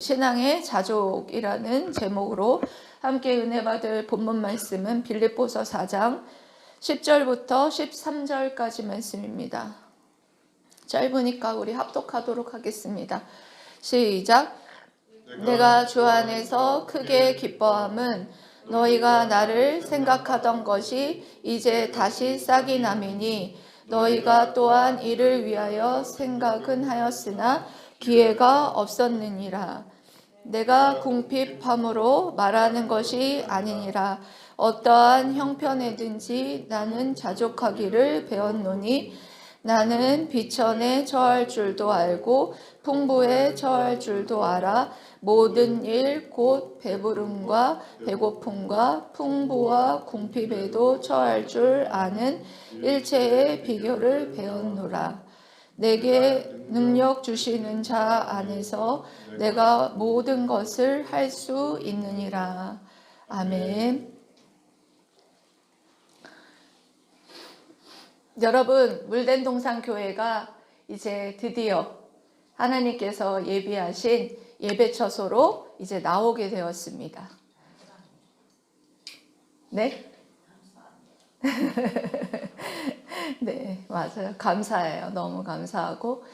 신앙의 자족이라는 제목으로 함께 은혜 받을 본문 말씀은 빌립보서 4장 10절부터 13절까지 말씀입니다. 짧으니까 우리 합독하도록 하겠습니다. 시작. 내가 주 안에서 크게 기뻐함은 너희가 나를 생각하던 것이 이제 다시 싹이 남이니 너희가 또한 이를 위하여 생각은 하였으나 기회가 없었느니라. 내가 궁핍함으로 말하는 것이 아니니라. 어떠한 형편에든지 나는 자족하기를 배웠노니 나는 비천에 처할 줄도 알고 풍부에 처할 줄도 알아. 모든 일 곧 배부름과 배고픔과 풍부와 궁핍에도 처할 줄 아는 일체의 비결을 배웠노라. 내게 능력 주시는 자 안에서 내가 모든 것을 할 수 있느니라. 아멘. 여러분, 물된동산교회가 이제 드디어 하나님께서 예비하신 예배처소로 이제 나오게 되었습니다. 네? 네, 맞아요. 감사해요. 너무 감사하고.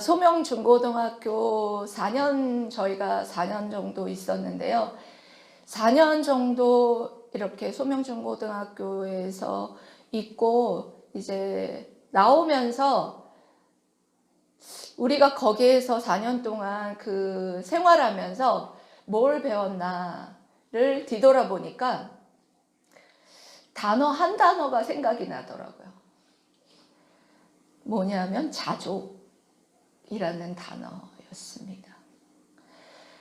소명중고등학교 4년, 저희가 4년 정도 있었는데요. 4년 정도 이렇게 소명중고등학교에서 있고, 이제 나오면서 우리가 거기에서 4년 동안 그 생활하면서 뭘 배웠나를 뒤돌아보니까 단어 한 단어가 생각이 나더라고요. 뭐냐면 자족이라는 단어였습니다.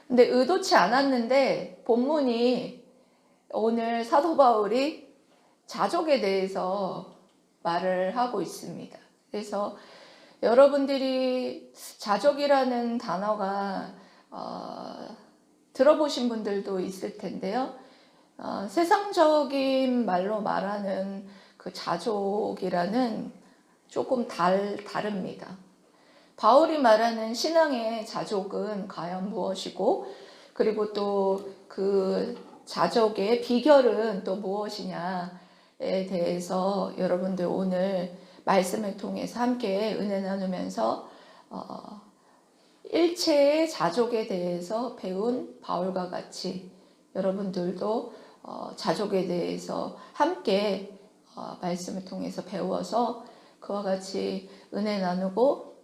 근데 의도치 않았는데 본문이 오늘 사도 바울이 자족에 대해서 말을 하고 있습니다. 그래서 여러분들이 자족이라는 단어가 들어보신 분들도 있을 텐데요. 세상적인 말로 말하는 그 자족이라는 조금 다릅니다. 바울이 말하는 신앙의 자족은 과연 무엇이고, 그리고 또 그 자족의 비결은 또 무엇이냐에 대해서 여러분들 오늘 말씀을 통해서 함께 은혜 나누면서 일체의 자족에 대해서 배운 바울과 같이 여러분들도 자족에 대해서 함께 말씀을 통해서 배워서 그와 같이 은혜 나누고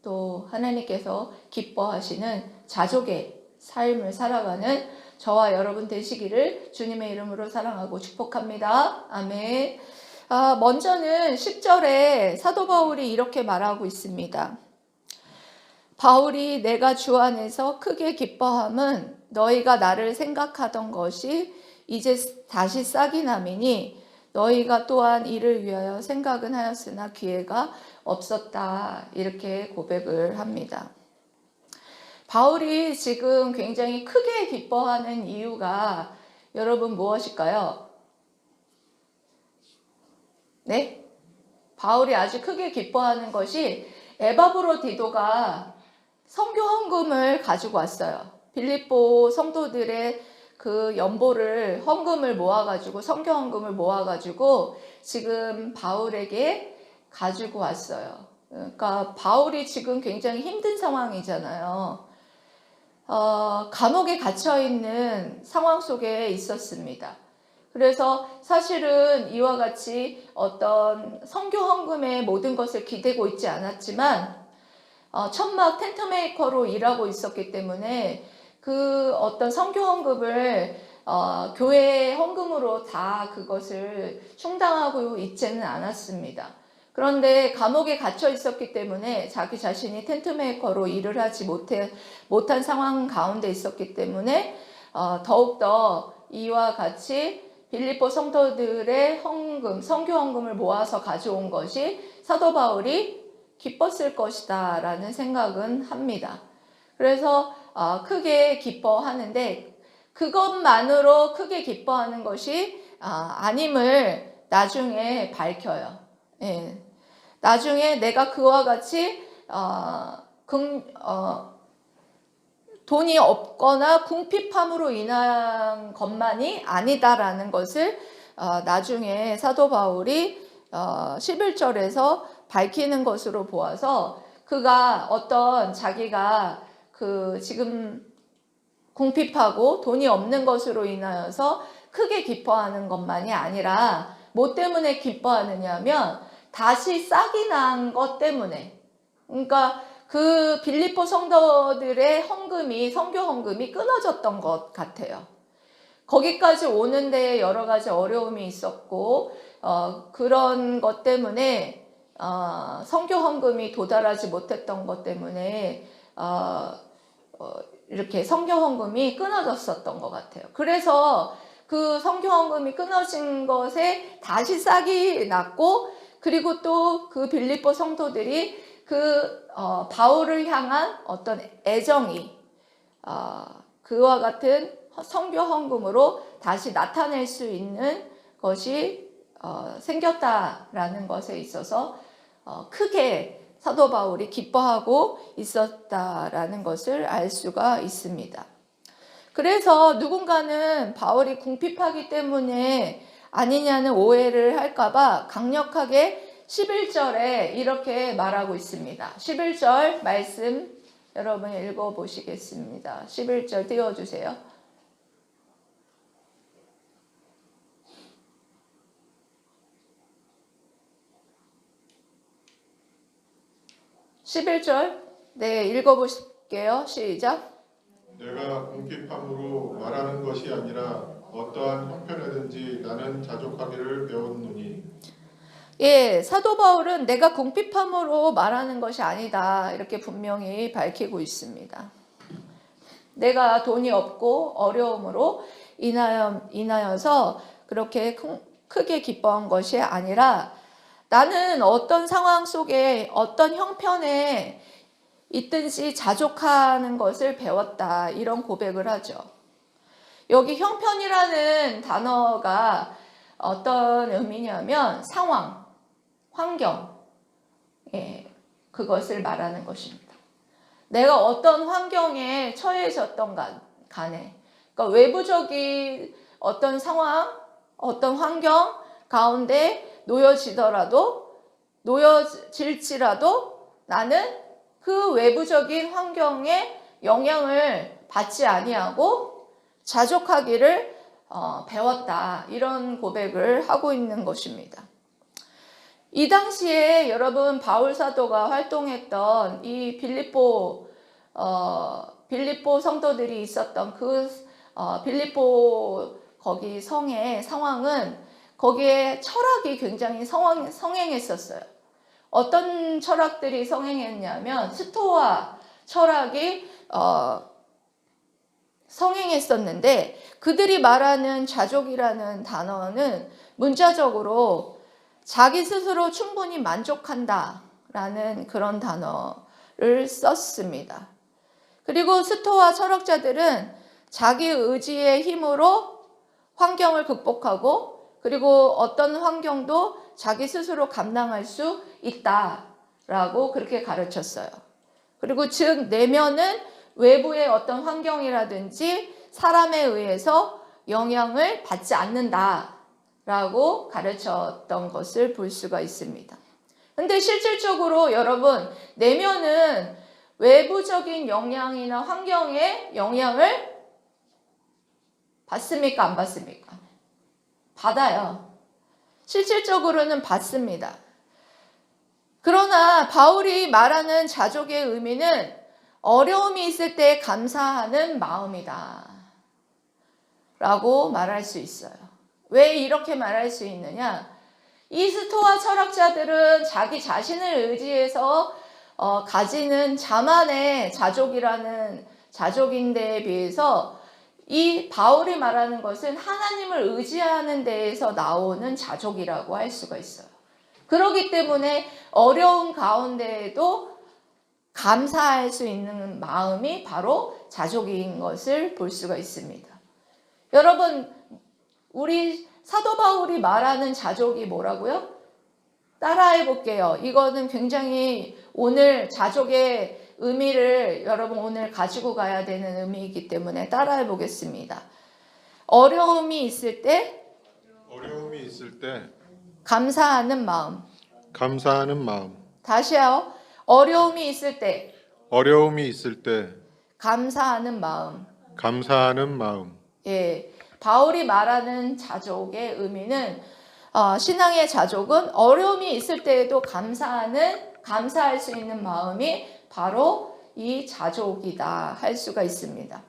또 하나님께서 기뻐하시는 자족의 삶을 살아가는 저와 여러분 되시기를 주님의 이름으로 사랑하고 축복합니다. 아멘. 먼저는 10절에 사도 바울이 이렇게 말하고 있습니다. 바울이 내가 주 안에서 크게 기뻐함은 너희가 나를 생각하던 것이 이제 다시 싹이 남이니 너희가 또한 이를 위하여 생각은 하였으나 기회가 없었다. 이렇게 고백을 합니다. 바울이 지금 굉장히 크게 기뻐하는 이유가 여러분 무엇일까요? 네? 바울이 아주 크게 기뻐하는 것이 에바브로디도가 선교 헌금을 가지고 왔어요. 빌립보 성도들의 그 연보를 헌금을 모아가지고 선교 헌금을 모아가지고 지금 바울에게 가지고 왔어요. 그러니까 바울이 지금 굉장히 힘든 상황이잖아요. 감옥에 갇혀 있는 상황 속에 있었습니다. 그래서 사실은 이와 같이 어떤 선교 헌금의 모든 것을 기대고 있지 않았지만 천막 텐트메이커로 일하고 있었기 때문에 그 어떤 선교 헌금을 교회 헌금으로 다 그것을 충당하고 있지는 않았습니다. 그런데 감옥에 갇혀 있었기 때문에 자기 자신이 텐트메이커로 일을 하지 못한 상황 가운데 있었기 때문에 더욱더 이와 같이 빌립보 성도들의 헌금, 선교 헌금을 모아서 가져온 것이 사도 바울이 기뻤을 것이다 라는 생각은 합니다. 그래서 크게 기뻐하는데 그것만으로 크게 기뻐하는 것이 아님을 나중에 밝혀요. 예. 나중에 내가 그와 같이 돈이 없거나 궁핍함으로 인한 것만이 아니다라는 것을 나중에 사도 바울이 11절에서 밝히는 것으로 보아서 그가 어떤 자기가 그 지금 궁핍하고 돈이 없는 것으로 인하여서 크게 기뻐하는 것만이 아니라 뭐 때문에 기뻐하느냐면 다시 싹이 난 것 때문에, 그러니까 그 빌립보 성도들의 헌금이, 선교 헌금이 끊어졌던 것 같아요. 거기까지 오는데 여러 가지 어려움이 있었고 그런 것 때문에 선교 헌금이 도달하지 못했던 것 때문에 이렇게 선교 헌금이 끊어졌었던 것 같아요. 그래서 그 선교 헌금이 끊어진 것에 다시 싹이 났고, 그리고 또 그 빌립보 성도들이 그 바울을 향한 어떤 애정이 그와 같은 선교 헌금으로 다시 나타낼 수 있는 것이 생겼다라는 것에 있어서 크게 사도 바울이 기뻐하고 있었다라는 것을 알 수가 있습니다. 그래서 누군가는 바울이 궁핍하기 때문에 아니냐는 오해를 할까봐 강력하게 11절에 이렇게 말하고 있습니다. 11절 말씀 여러분 읽어보시겠습니다. 11절 띄워주세요. 11절 네, 읽어보실게요. 시작. 내가 궁핍함으로 말하는 것이 아니라 어떠한 형편에든지 나는 자족하기를 배웠노니. 예, 사도 바울은 내가 궁핍함으로 말하는 것이 아니다 이렇게 분명히 밝히고 있습니다. 내가 돈이 없고 어려움으로 인하여서 그렇게 크게 기뻐한 것이 아니라 나는 어떤 상황 속에 어떤 형편에 있든지 자족하는 것을 배웠다, 이런 고백을 하죠. 여기 형편이라는 단어가 어떤 의미냐면 상황, 환경, 그것을 말하는 것입니다. 내가 어떤 환경에 처해졌던 간에, 그러니까 외부적인 어떤 상황, 어떤 환경 가운데 놓여질지라도 나는 그 외부적인 환경에 영향을 받지 아니하고 자족하기를 배웠다, 이런 고백을 하고 있는 것입니다. 이 당시에 여러분 바울 사도가 활동했던 이 빌립보 성도들이 있었던 그 빌립보 거기 성의 상황은 거기에 철학이 굉장히 성행했었어요. 어떤 철학들이 성행했냐면 스토아 철학이 성행했었는데, 그들이 말하는 자족이라는 단어는 문자적으로 자기 스스로 충분히 만족한다라는 그런 단어를 썼습니다. 그리고 스토아 철학자들은 자기 의지의 힘으로 환경을 극복하고, 그리고 어떤 환경도 자기 스스로 감당할 수 있다라고 그렇게 가르쳤어요. 그리고 즉 내면은 외부의 어떤 환경이라든지 사람에 의해서 영향을 받지 않는다라고 가르쳤던 것을 볼 수가 있습니다. 근데 실질적으로 여러분, 내면은 외부적인 영향이나 환경에 영향을 받습니까? 안 받습니까? 받아요. 실질적으로는 받습니다. 그러나 바울이 말하는 자족의 의미는 어려움이 있을 때 감사하는 마음이다 라고 말할 수 있어요. 왜 이렇게 말할 수 있느냐? 이 스토아 철학자들은 자기 자신을 의지해서 가지는 자만의 자족이라는 자족인데에 비해서 이 바울이 말하는 것은 하나님을 의지하는 데에서 나오는 자족이라고 할 수가 있어요. 그렇기 때문에 어려운 가운데에도 감사할 수 있는 마음이 바로 자족인 것을 볼 수가 있습니다. 여러분, 우리 사도 바울이 말하는 자족이 뭐라고요? 따라해 볼게요. 이거는 굉장히 오늘 자족의 의미를 여러분 오늘 가지고 가야 되는 의미이기 때문에 따라해 보겠습니다. 어려움이 있을 때 어려움이 있을 때 감사하는 마음. 감사하는 마음. 다시요. 어려움이 있을 때 어려움이 있을 때 감사하는 마음. 감사하는 마음. 예, 바울이 말하는 자족의 의미는 신앙의 자족은 어려움이 있을 때에도 감사할 수 있는 마음이 바로 이 자족이다 할 수가 있습니다.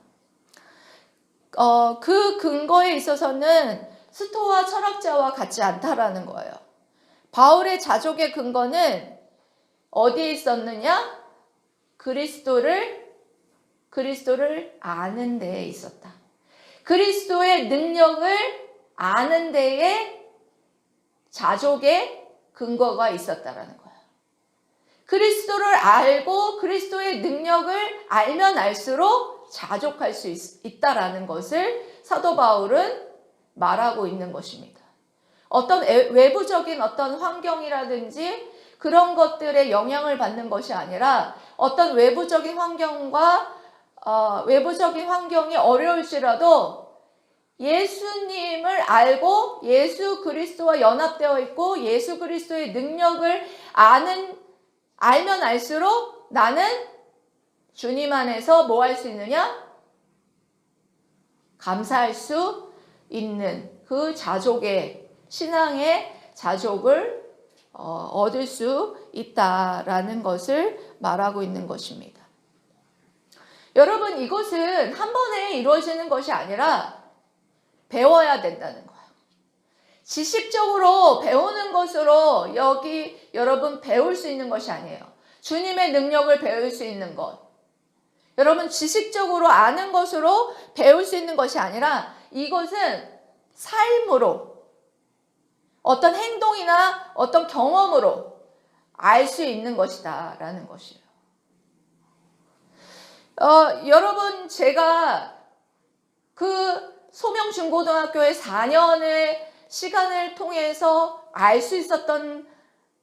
그 근거에 있어서는 스토아 철학자와 같지 않다라는 거예요. 바울의 자족의 근거는 어디에 있었느냐? 그리스도를 아는 데에 있었다. 그리스도의 능력을 아는 데에 자족의 근거가 있었다라는 거예요. 그리스도를 알고 그리스도의 능력을 알면 알수록 자족할 수 있다라는 것을 사도 바울은 말하고 있는 것입니다. 어떤 외부적인 어떤 환경이라든지 그런 것들에 영향을 받는 것이 아니라 어떤 외부적인 환경이 어려울지라도 예수님을 알고 예수 그리스도와 연합되어 있고 예수 그리스도의 능력을 알면 알수록 나는 주님 안에서 뭐 할 수 있느냐? 감사할 수 있는 그 자족의 신앙의 자족을 얻을 수 있다라는 것을 말하고 있는 것입니다. 여러분, 이것은 한 번에 이루어지는 것이 아니라 배워야 된다는 거예요. 지식적으로 배우는 것으로 여기 여러분 배울 수 있는 것이 아니에요. 주님의 능력을 배울 수 있는 것. 여러분, 지식적으로 아는 것으로 배울 수 있는 것이 아니라 이것은 삶으로 어떤 행동이나 어떤 경험으로 알 수 있는 것이다 라는 것이에요. 여러분, 제가 그 소명중고등학교의 4년의 시간을 통해서 알 수 있었던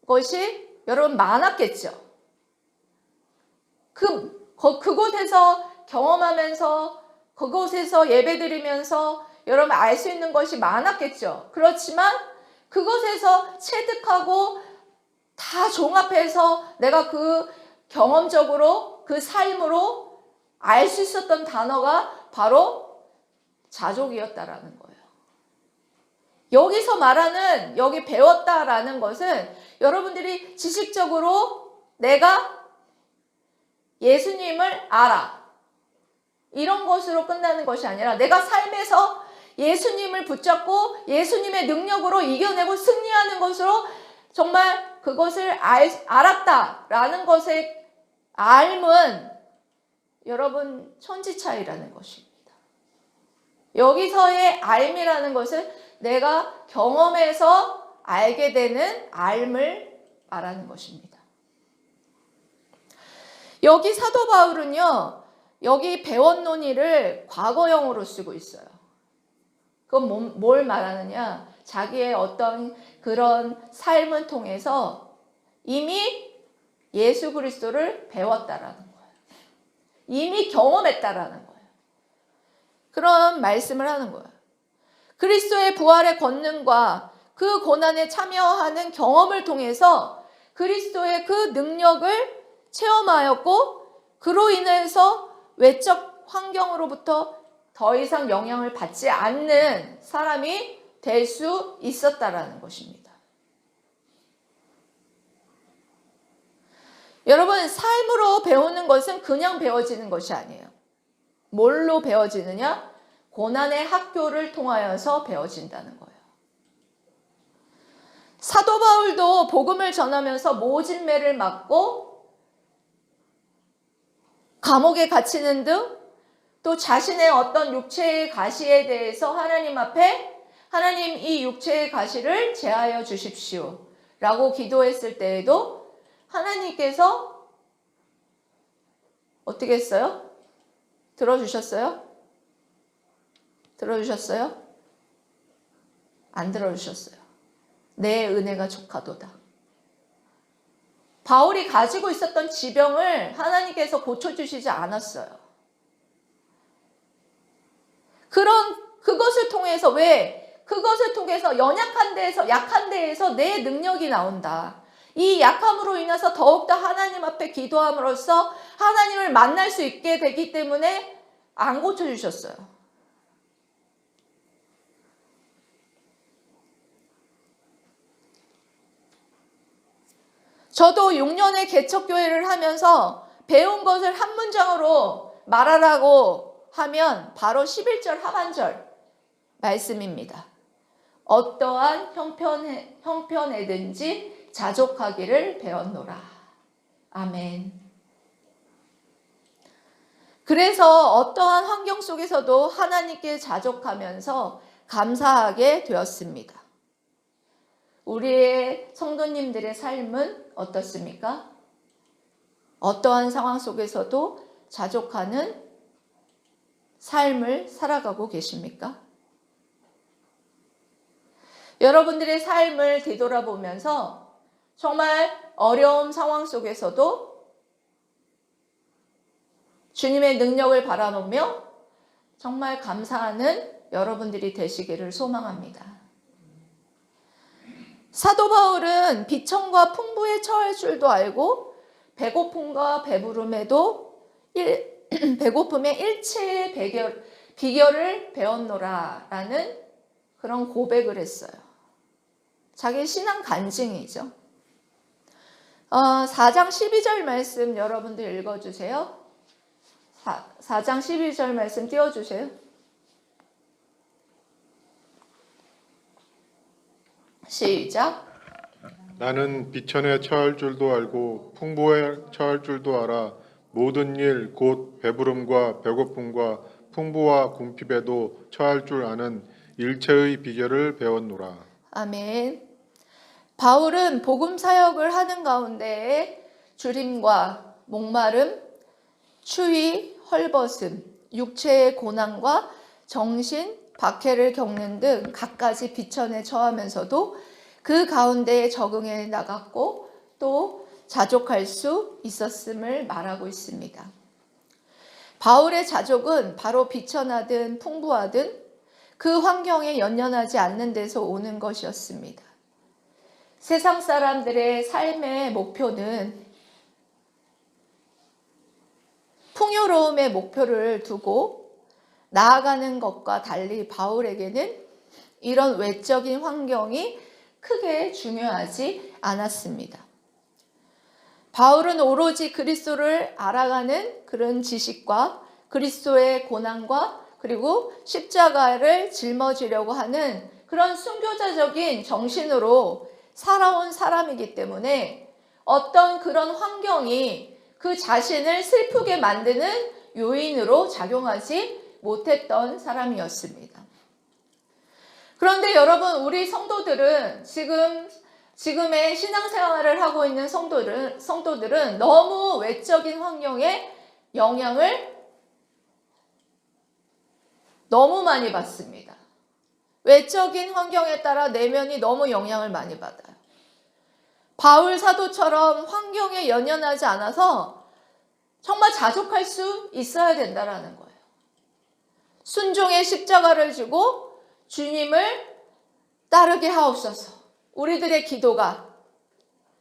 것이 여러분 많았겠죠. 그곳에서 경험하면서 그곳에서 예배드리면서 여러분 알 수 있는 것이 많았겠죠. 그렇지만 그것에서 체득하고 다 종합해서 내가 그 경험적으로 그 삶으로 알 수 있었던 단어가 바로 자족이었다라는 거예요. 여기서 말하는 여기 배웠다라는 것은 여러분들이 지식적으로 내가 예수님을 알아 이런 것으로 끝나는 것이 아니라 내가 삶에서 예수님을 붙잡고 예수님의 능력으로 이겨내고 승리하는 것으로 정말 그것을 알았다라는 것의 알은 여러분 천지차이라는 것입니다. 여기서의 알미라는 것은 내가 경험해서 알게 되는 알을 말하는 것입니다. 여기 사도 바울은요, 여기 배웠노니를 과거형으로 쓰고 있어요. 그건 뭘 말하느냐? 자기의 어떤 그런 삶을 통해서 이미 예수 그리스도를 배웠다라는 거예요. 이미 경험했다라는 거예요. 그런 말씀을 하는 거예요. 그리스도의 부활의 권능과 그 고난에 참여하는 경험을 통해서 그리스도의 그 능력을 체험하였고 그로 인해서 외적 환경으로부터 더 이상 영향을 받지 않는 사람이 될 수 있었다라는 것입니다. 여러분, 삶으로 배우는 것은 그냥 배워지는 것이 아니에요. 뭘로 배워지느냐? 고난의 학교를 통하여서 배워진다는 거예요. 사도 바울도 복음을 전하면서 모진매를 맞고 감옥에 갇히는 등 또 자신의 어떤 육체의 가시에 대해서 하나님 앞에 하나님 이 육체의 가시를 제하여 주십시오 라고 기도했을 때에도 하나님께서 어떻게 했어요? 들어주셨어요? 들어주셨어요? 안 들어주셨어요. 내 은혜가 족하도다. 바울이 가지고 있었던 지병을 하나님께서 고쳐주시지 않았어요. 그것을 통해서 그것을 통해서 약한 데에서 내 능력이 나온다. 이 약함으로 인해서 더욱더 하나님 앞에 기도함으로써 하나님을 만날 수 있게 되기 때문에 안 고쳐주셨어요. 저도 6년의 개척교회를 하면서 배운 것을 한 문장으로 말하라고 하면 바로 11절 하반절 말씀입니다. 어떠한 형편에든지 자족하기를 배웠노라. 아멘. 그래서 어떠한 환경 속에서도 하나님께 자족하면서 감사하게 되었습니다. 우리의 성도님들의 삶은 어떻습니까? 어떠한 상황 속에서도 자족하는 삶을 살아가고 계십니까? 여러분들의 삶을 뒤돌아보면서 정말 어려운 상황 속에서도 주님의 능력을 바라보며 정말 감사하는 여러분들이 되시기를 소망합니다. 사도 바울은 비천과 풍부에 처할 줄도 알고 배고픔과 배고픔의 일체의 비결을 배웠노라라는 그런 고백을 했어요. 자기 신앙 간증이죠. 4장 12절 말씀 여러분들 읽어주세요. 4장 12절 말씀 띄워주세요. 시작. 나는 비천에 처할 줄도 알고 풍부에 처할 줄도 알아 모든 일 곧 배부름과 배고픔과 풍부와 궁핍에도 처할 줄 아는 일체의 비결을 배웠노라. 아멘. 바울은 복음 사역을 하는 가운데에 주림과 목마름, 추위, 헐벗음, 육체의 고난과 정신, 박해를 겪는 등 갖가지 비천에 처하면서도 그 가운데에 적응해 나갔고 또 자족할 수 있었음을 말하고 있습니다. 바울의 자족은 바로 비천하든 풍부하든 그 환경에 연연하지 않는 데서 오는 것이었습니다. 세상 사람들의 삶의 목표는 풍요로움의 목표를 두고 나아가는 것과 달리 바울에게는 이런 외적인 환경이 크게 중요하지 않았습니다. 바울은 오로지 그리스도를 알아가는 그런 지식과 그리스도의 고난과 그리고 십자가를 짊어지려고 하는 그런 순교자적인 정신으로 살아온 사람이기 때문에 어떤 그런 환경이 그 자신을 슬프게 만드는 요인으로 작용하지 못했던 사람이었습니다. 그런데 여러분, 우리 성도들은 지금의 신앙생활을 하고 있는 성도들은 너무 외적인 환경에 영향을 너무 많이 받습니다. 외적인 환경에 따라 내면이 너무 영향을 많이 받아요. 바울 사도처럼 환경에 연연하지 않아서 정말 자족할 수 있어야 된다는 거예요. 순종의 십자가를 지고 주님을 따르게 하옵소서. 우리들의 기도가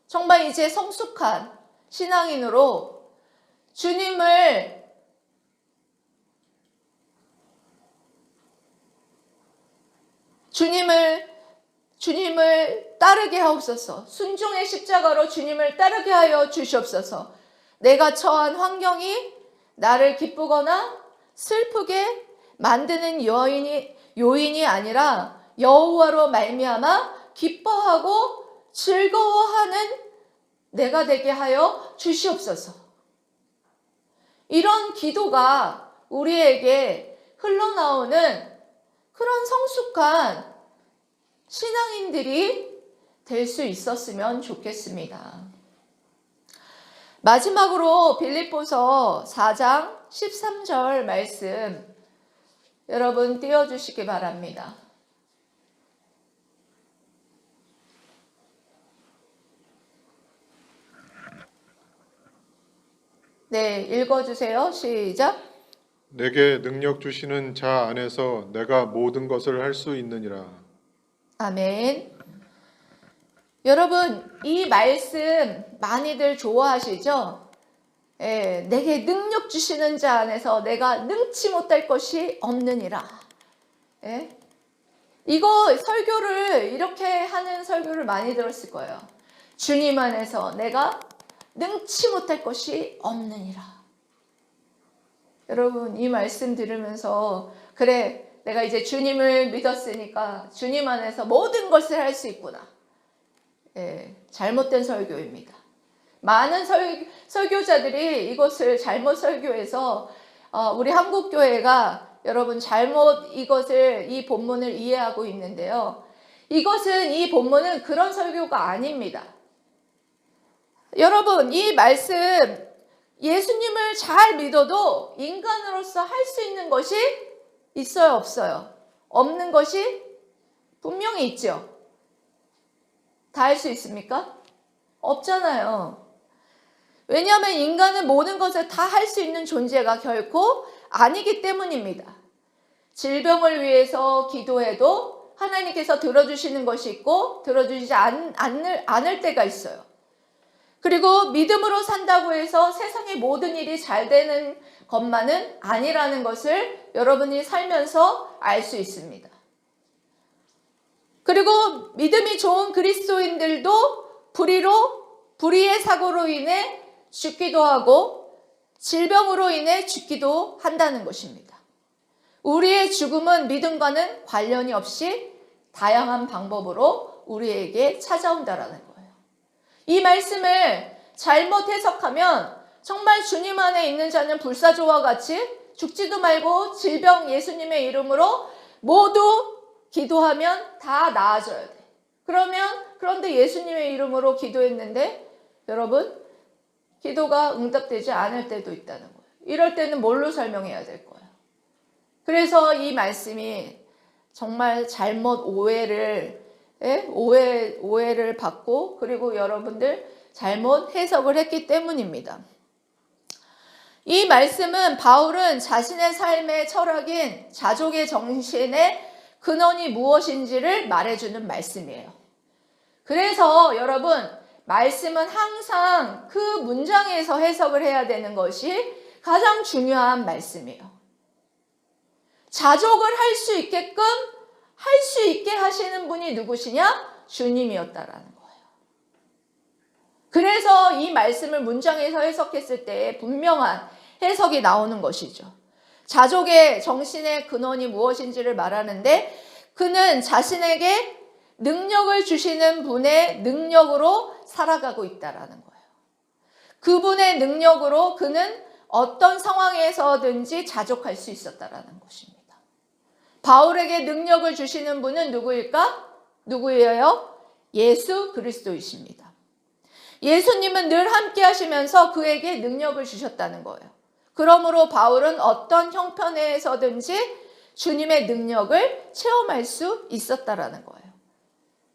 정말 이제 성숙한 신앙인으로 주님을 따르게 하옵소서. 순종의 십자가로 주님을 따르게 하여 주시옵소서. 내가 처한 환경이 나를 기쁘거나 슬프게 만드는 요인이 아니라 여호와로 말미암아 기뻐하고 즐거워하는 내가 되게 하여 주시옵소서. 이런 기도가 우리에게 흘러나오는 그런 성숙한 신앙인들이 될 수 있었으면 좋겠습니다. 마지막으로 빌립보서 4장 13절 말씀 여러분 띄워주시기 바랍니다. 네, 읽어주세요. 시작. 내게 능력 주시는 자 안에서 내가 모든 것을 할 수 있느니라. 아멘. 여러분, 이 말씀 많이들 좋아하시죠? 예, 내게 능력 주시는 자 안에서 내가 능치 못할 것이 없느니라. 예? 이거 설교를 이렇게 하는 설교를 많이 들었을 거예요. 주님 안에서 내가 능치 못할 것이 없느니라. 여러분, 이 말씀 들으면서 그래, 내가 이제 주님을 믿었으니까 주님 안에서 모든 것을 할 수 있구나. 예, 잘못된 설교입니다. 많은 설교자들이 이것을 잘못 설교해서 우리 한국교회가 여러분 잘못 이 본문을 이해하고 있는데요. 이 본문은 그런 설교가 아닙니다. 여러분, 이 말씀 예수님을 잘 믿어도 인간으로서 할 수 있는 것이 있어요, 없어요? 없는 것이 분명히 있죠. 다 할 수 있습니까? 없잖아요. 왜냐하면 인간은 모든 것을 다 할 수 있는 존재가 결코 아니기 때문입니다. 질병을 위해서 기도해도 하나님께서 들어주시는 것이 있고 들어주시지 않을 때가 있어요. 그리고 믿음으로 산다고 해서 세상의 모든 일이 잘 되는 것만은 아니라는 것을 여러분이 살면서 알 수 있습니다. 그리고 믿음이 좋은 그리스도인들도 불의의 사고로 인해 죽기도 하고 질병으로 인해 죽기도 한다는 것입니다. 우리의 죽음은 믿음과는 관련이 없이 다양한 방법으로 우리에게 찾아온다라는 거예요. 이 말씀을 잘못 해석하면 정말 주님 안에 있는 자는 불사조와 같이 죽지도 말고 질병 예수님의 이름으로 모두 기도하면 다 나아져야 돼. 그런데 예수님의 이름으로 기도했는데 여러분 기도가 응답되지 않을 때도 있다는 거예요. 이럴 때는 뭘로 설명해야 될 거예요? 그래서 이 말씀이 정말 잘못 오해를 받고 그리고 여러분들 잘못 해석을 했기 때문입니다. 이 말씀은 바울은 자신의 삶의 철학인 자족의 정신의 근원이 무엇인지를 말해주는 말씀이에요. 그래서 여러분 말씀은 항상 그 문장에서 해석을 해야 되는 것이 가장 중요한 말씀이에요. 자족을 할 수 있게끔 할 수 있게 하시는 분이 누구시냐? 주님이었다라는 거예요. 그래서 이 말씀을 문장에서 해석했을 때 분명한 해석이 나오는 것이죠. 자족의 정신의 근원이 무엇인지를 말하는데 그는 자신에게 능력을 주시는 분의 능력으로 살아가고 있다라는 거예요. 그분의 능력으로 그는 어떤 상황에서든지 자족할 수 있었다라는 것입니다. 바울에게 능력을 주시는 분은 누구일까? 누구예요? 예수 그리스도이십니다. 예수님은 늘 함께 하시면서 그에게 능력을 주셨다는 거예요. 그러므로 바울은 어떤 형편에서든지 주님의 능력을 체험할 수 있었다라는 거예요.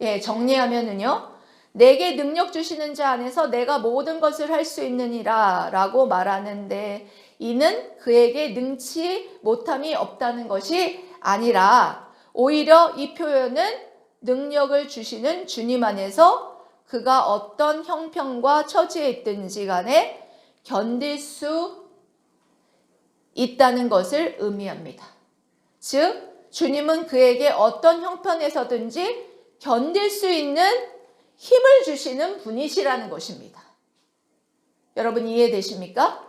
예, 정리하면은요. 내게 능력 주시는 자 안에서 내가 모든 것을 할 수 있느니라 라고 말하는데 이는 그에게 능치 못함이 없다는 것이 아니라 오히려 이 표현은 능력을 주시는 주님 안에서 그가 어떤 형편과 처지에 있든지 간에 견딜 수 있다는 것을 의미합니다. 즉 주님은 그에게 어떤 형편에서든지 견딜 수 있는 힘을 주시는 분이시라는 것입니다. 여러분 이해되십니까?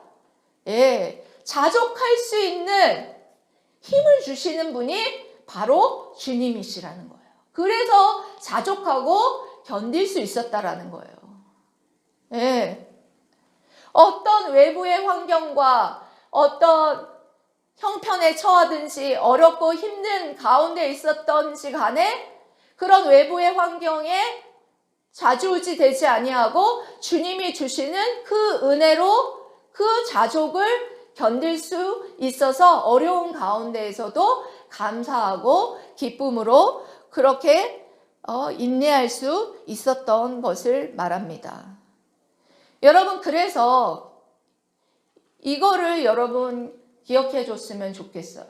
예, 자족할 수 있는 힘을 주시는 분이 바로 주님이시라는 거예요. 그래서 자족하고 견딜 수 있었다라는 거예요. 예, 어떤 외부의 환경과 어떤 형편에 처하든지 어렵고 힘든 가운데 있었던지 간에 그런 외부의 환경에 좌지우지되지 아니하고 주님이 주시는 그 은혜로 그 자족을 견딜 수 있어서 어려운 가운데에서도 감사하고 기쁨으로 그렇게 인내할 수 있었던 것을 말합니다. 여러분 그래서 이거를 여러분 기억해 줬으면 좋겠어요.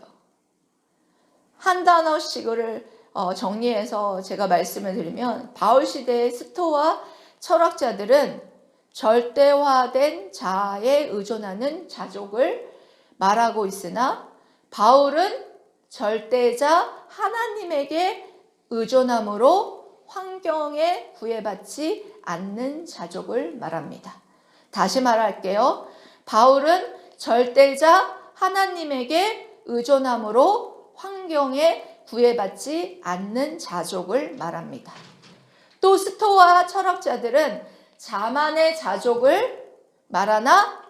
한 단어씩을 정리해서 제가 말씀을 드리면, 바울 시대의 스토아 철학자들은 절대화된 자아에 의존하는 자족을 말하고 있으나, 바울은 절대자 하나님에게 의존함으로 환경에 구애받지 않는 자족을 말합니다. 다시 말할게요. 바울은 절대자 하나님에게 의존함으로 환경에 구애받지 않는 자족을 말합니다. 또 스토아 철학자들은 자만의 자족을 말하나,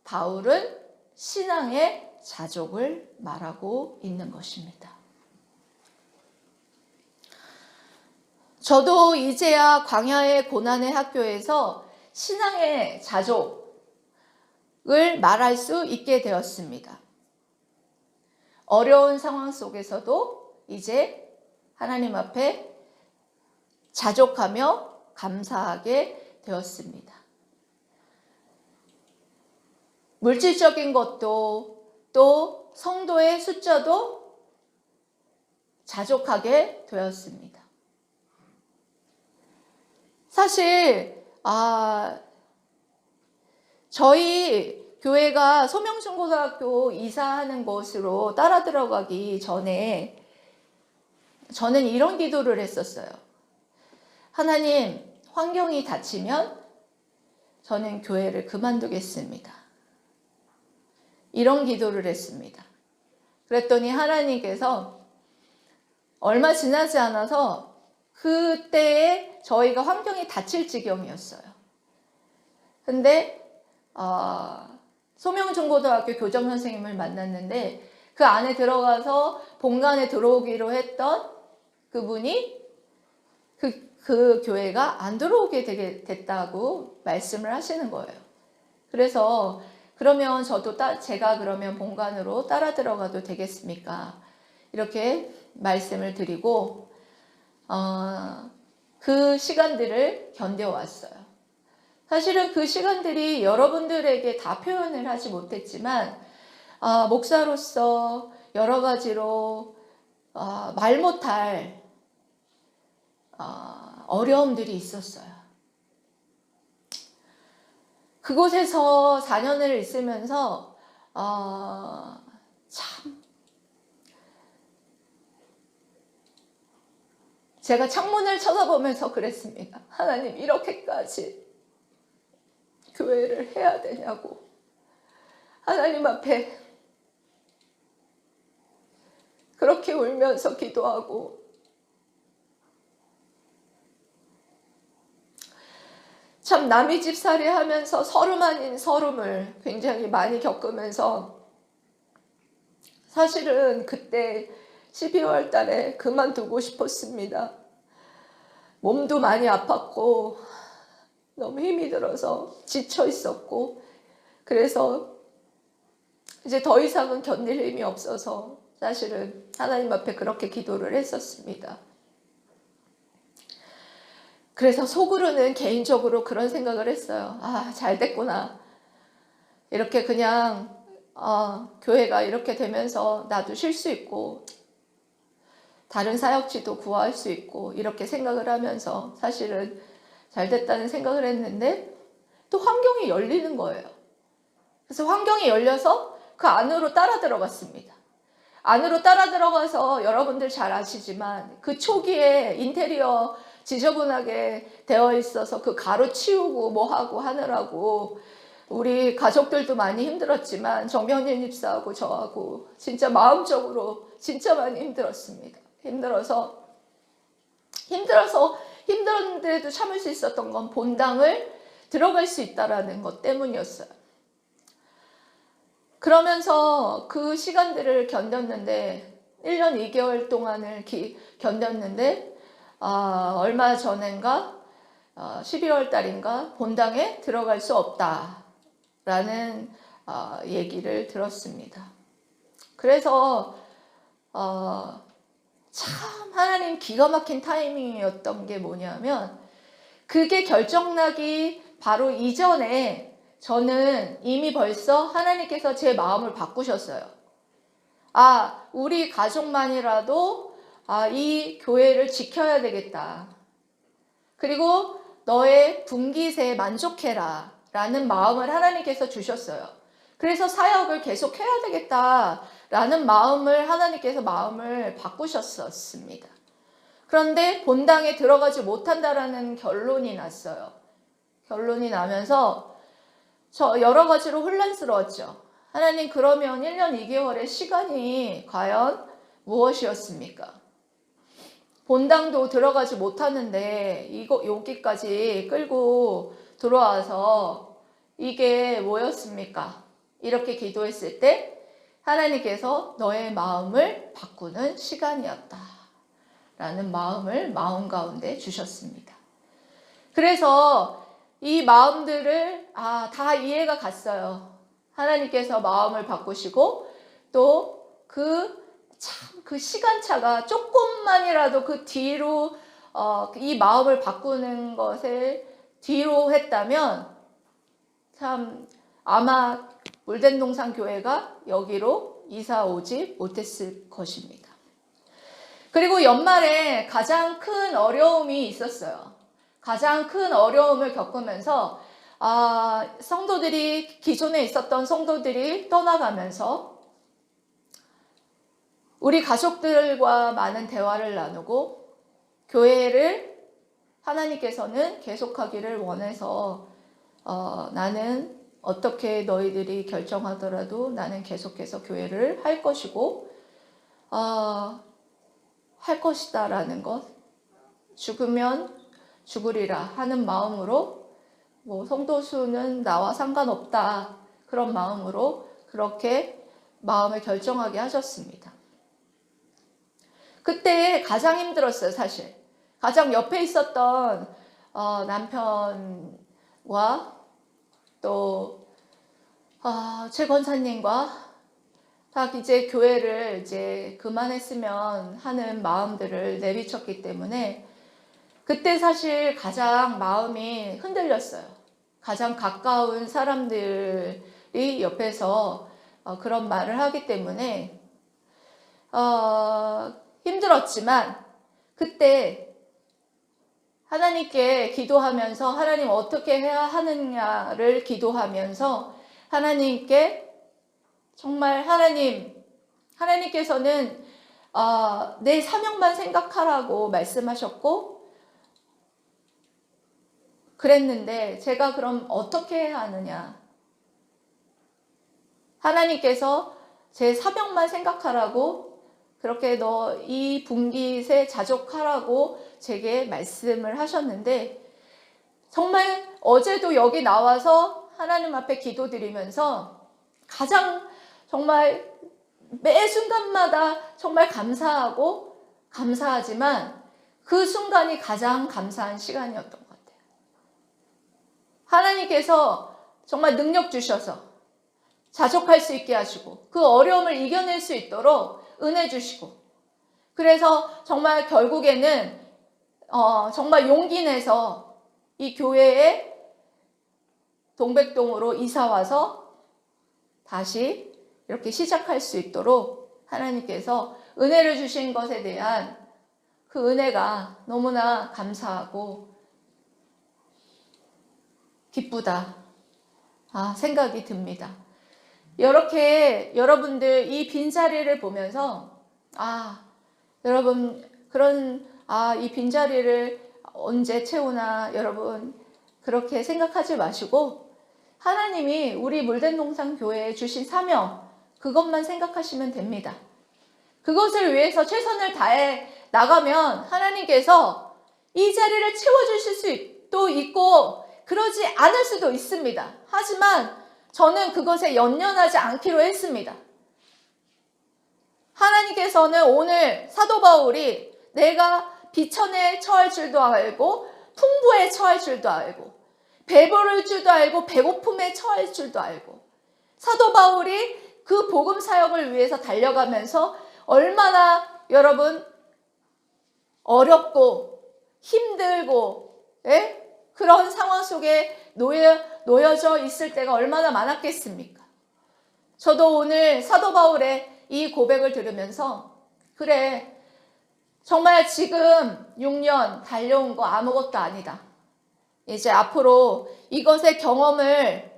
바울은 신앙의 자족을 말하고 있는 것입니다. 저도 이제야 광야의 고난의 학교에서 신앙의 자족을 말할 수 있게 되었습니다. 어려운 상황 속에서도 이제 하나님 앞에 자족하며 감사하게 되었습니다. 물질적인 것도, 또 성도의 숫자도 자족하게 되었습니다. 사실 저희 교회가 소명중고등학교 이사하는 곳으로 따라 들어가기 전에 저는 이런 기도를 했었어요. 하나님, 환경이 닫히면 저는 교회를 그만두겠습니다. 이런 기도를 했습니다. 그랬더니 하나님께서 얼마 지나지 않아서 그때에 저희가 환경이 닫힐 지경이었어요. 근데 소명중고등학교 교장 선생님을 만났는데, 그 안에 들어가서 본관에 들어오기로 했던 그분이 그 교회가 안 들어오게 됐다고 말씀을 하시는 거예요. 그래서 그러면 저도 제가 그러면 본관으로 따라 들어가도 되겠습니까? 이렇게 말씀을 드리고 그 시간들을 견뎌왔어요. 사실은 그 시간들이 여러분들에게 다 표현을 하지 못했지만 목사로서 여러 가지로 말 못할 어려움들이 있었어요. 그곳에서 4년을 있으면서 참 제가 창문을 쳐다보면서 그랬습니다. 하나님, 이렇게까지 교회를 해야 되냐고. 하나님 앞에 그렇게 울면서 기도하고, 참 남의 집 살이 하면서 서름 아닌 서름을 굉장히 많이 겪으면서, 사실은 그때 12월 달에 그만두고 싶었습니다. 몸도 많이 아팠고 너무 힘이 들어서 지쳐 있었고, 그래서 이제 더 이상은 견딜 힘이 없어서 사실은 하나님 앞에 그렇게 기도를 했었습니다. 그래서 속으로는 개인적으로 그런 생각을 했어요. 잘 됐구나. 이렇게 그냥 교회가 이렇게 되면서 나도 쉴 수 있고 다른 사역지도 구할 수 있고, 이렇게 생각을 하면서 사실은 잘 됐다는 생각을 했는데, 또 환경이 열리는 거예요. 그래서 환경이 열려서 그 안으로 따라 들어갔습니다. 안으로 따라 들어가서 여러분들 잘 아시지만 그 초기에 인테리어 지저분하게 되어 있어서 그 가로 치우고 뭐 하고 하느라고 우리 가족들도 많이 힘들었지만 정명진 집사하고 저하고 진짜 마음적으로 진짜 많이 힘들었습니다. 힘들었는데도 참을 수 있었던 건 본당을 들어갈 수 있다라는 것 때문이었어요. 그러면서 그 시간들을 견뎠는데, 1년 2개월 동안을 견뎠는데 얼마 전인가 12월 달인가 본당에 들어갈 수 없다라는 얘기를 들었습니다. 그래서 참 하나님 기가 막힌 타이밍이었던 게 뭐냐면, 그게 결정나기 바로 이전에 저는 이미 벌써 하나님께서 제 마음을 바꾸셨어요. 우리 가족만이라도 이 교회를 지켜야 되겠다. 그리고 너의 분깃에 만족해라 라는 마음을 하나님께서 주셨어요. 그래서 사역을 계속 해야 되겠다 라는 마음을 하나님께서 마음을 바꾸셨었습니다. 그런데 본당에 들어가지 못한다라는 결론이 났어요. 결론이 나면서 저 여러 가지로 혼란스러웠죠. 하나님, 그러면 1년 2개월의 시간이 과연 무엇이었습니까? 본당도 들어가지 못하는데 여기까지 끌고 들어와서 이게 뭐였습니까? 이렇게 기도했을 때 하나님께서 너의 마음을 바꾸는 시간이었다 라는 마음을 마음 가운데 주셨습니다. 그래서 이 마음들을 다 이해가 갔어요. 하나님께서 마음을 바꾸시고 또 그 시간차가 조금만이라도 그 뒤로 이 마음을 바꾸는 것을 뒤로 했다면 참 아마 물된동산 교회가 여기로 이사 오지 못했을 것입니다. 그리고 연말에 가장 큰 어려움이 있었어요. 가장 큰 어려움을 겪으면서 성도들이 기존에 있었던 성도들이 떠나가면서 우리 가족들과 많은 대화를 나누고 교회를 하나님께서는 계속하기를 원해서 나는 어떻게 너희들이 결정하더라도 나는 계속해서 교회를 할 것이고 할 것이다 라는 것, 죽으면 죽으리라 하는 마음으로 성도 수는 나와 상관없다 그런 마음으로 그렇게 마음을 결정하게 하셨습니다. 그때 가장 힘들었어요. 사실 가장 옆에 있었던 남편과 또 최 권사님과 딱 이제 교회를 이제 그만했으면 하는 마음들을 내비쳤기 때문에 그때 사실 가장 마음이 흔들렸어요. 가장 가까운 사람들이 옆에서 그런 말을 하기 때문에 힘들었지만 그때 하나님께 기도하면서 하나님 어떻게 해야 하느냐를 기도하면서 하나님께 정말 하나님께서는 내 사명만 생각하라고 말씀하셨고 그랬는데 제가 그럼 어떻게 해야 하느냐? 하나님께서 제 사명만 생각하라고 그렇게 너 이 분깃에 자족하라고 제게 말씀을 하셨는데 정말 어제도 여기 나와서 하나님 앞에 기도드리면서 가장 정말 매 순간마다 정말 감사하고 감사하지만 그 순간이 가장 감사한 시간이었던 것 같아요. 하나님께서 정말 능력 주셔서 자족할 수 있게 하시고 그 어려움을 이겨낼 수 있도록 은혜 주시고 그래서 정말 결국에는 정말 용기 내서 이 교회에 동백동으로 이사 와서 다시 이렇게 시작할 수 있도록 하나님께서 은혜를 주신 것에 대한 그 은혜가 너무나 감사하고 기쁘다 생각이 듭니다. 이렇게 여러분들 이 빈자리를 보면서 여러분 그런 이 빈자리를 언제 채우나 여러분 그렇게 생각하지 마시고 하나님이 우리 물된동산 교회에 주신 사명 그것만 생각하시면 됩니다. 그것을 위해서 최선을 다해 나가면 하나님께서 이 자리를 채워주실 수도 있고 그러지 않을 수도 있습니다. 하지만 저는 그것에 연연하지 않기로 했습니다. 하나님께서는 오늘 사도 바울이 내가 비천에 처할 줄도 알고 풍부에 처할 줄도 알고 배부를 줄도 알고 배고픔에 처할 줄도 알고 사도 바울이 그 복음 사역을 위해서 달려가면서 얼마나 여러분 어렵고 힘들고 그런 상황 속에 놓여져 있을 때가 얼마나 많았겠습니까? 저도 오늘 사도 바울의 이 고백을 들으면서 그래, 정말 지금 6년 달려온 거 아무것도 아니다. 이제 앞으로 이것의 경험을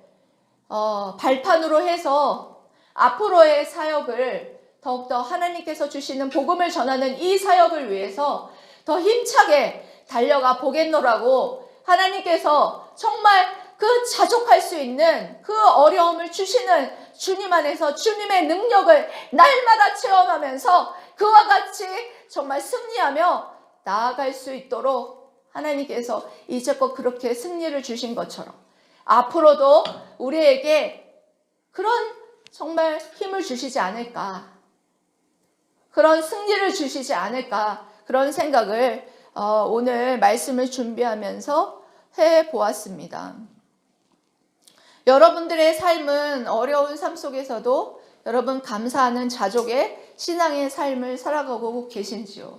발판으로 해서 앞으로의 사역을 더욱더 하나님께서 주시는 복음을 전하는 이 사역을 위해서 더 힘차게 달려가 보겠노라고 하나님께서 정말 그 자족할 수 있는 그 어려움을 주시는 주님 안에서 주님의 능력을 날마다 체험하면서 그와 같이 정말 승리하며 나아갈 수 있도록 하나님께서 이제껏 그렇게 승리를 주신 것처럼 앞으로도 우리에게 그런 정말 힘을 주시지 않을까, 그런 승리를 주시지 않을까, 그런 생각을 오늘 말씀을 준비하면서 해보았습니다. 여러분들의 삶은 어려운 삶 속에서도 여러분 감사하는 자족의 신앙의 삶을 살아가고 계신지요?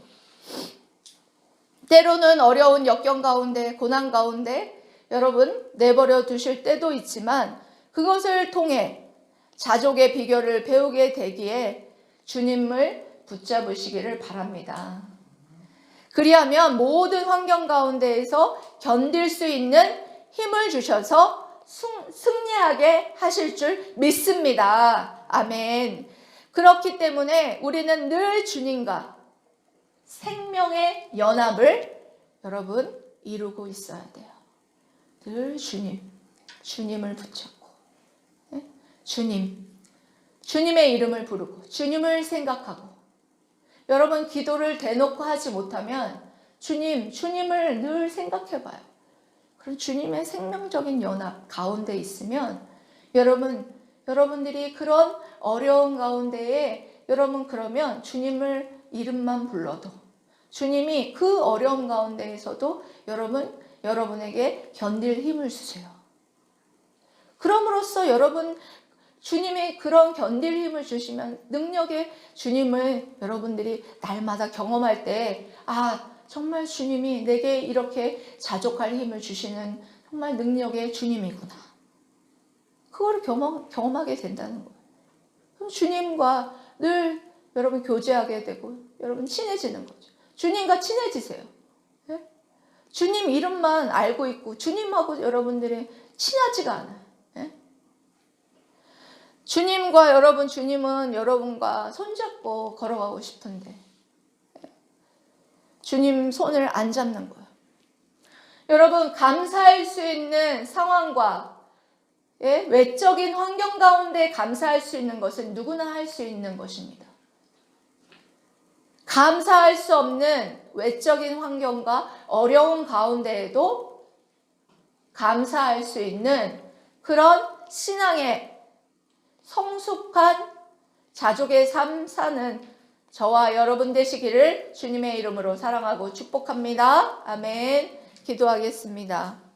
때로는 어려운 역경 가운데, 고난 가운데 여러분 내버려 두실 때도 있지만 그것을 통해 자족의 비결을 배우게 되기에 주님을 붙잡으시기를 바랍니다. 그리하면 모든 환경 가운데에서 견딜 수 있는 힘을 주셔서 승리하게 하실 줄 믿습니다. 아멘. 그렇기 때문에 우리는 늘 주님과 생명의 연합을 여러분 이루고 있어야 돼요. 늘 주님을 붙잡고, 주님의 이름을 부르고 주님을 생각하고, 여러분 기도를 대놓고 하지 못하면 주님을 늘 생각해 봐요. 그럼 주님의 생명적인 연합 가운데 있으면 여러분들이 그런 어려운 가운데에 여러분 그러면 주님을 이름만 불러도 주님이 그 어려움 가운데에서도 여러분에게 견딜 힘을 주세요. 그럼으로써 주님이 그런 견딜 힘을 주시면 능력의 주님을 여러분들이 날마다 경험할 때 정말 주님이 내게 이렇게 자족할 힘을 주시는 정말 능력의 주님이구나. 그거를 경험하게 된다는 거예요. 그럼 주님과 늘 여러분 교제하게 되고 여러분 친해지는 거죠. 주님과 친해지세요. 네? 주님 이름만 알고 있고 주님하고 여러분들이 친하지가 않아요. 네? 주님은 여러분과 손잡고 걸어가고 싶은데 주님 손을 안 잡는 거예요. 여러분 감사할 수 있는 상황과 외적인 환경 가운데 감사할 수 있는 것은 누구나 할 수 있는 것입니다. 감사할 수 없는 외적인 환경과 어려운 가운데에도 감사할 수 있는 그런 신앙의 성숙한 자족의 삶 사는 저와 여러분 되시기를 주님의 이름으로 사랑하고 축복합니다. 아멘. 기도하겠습니다.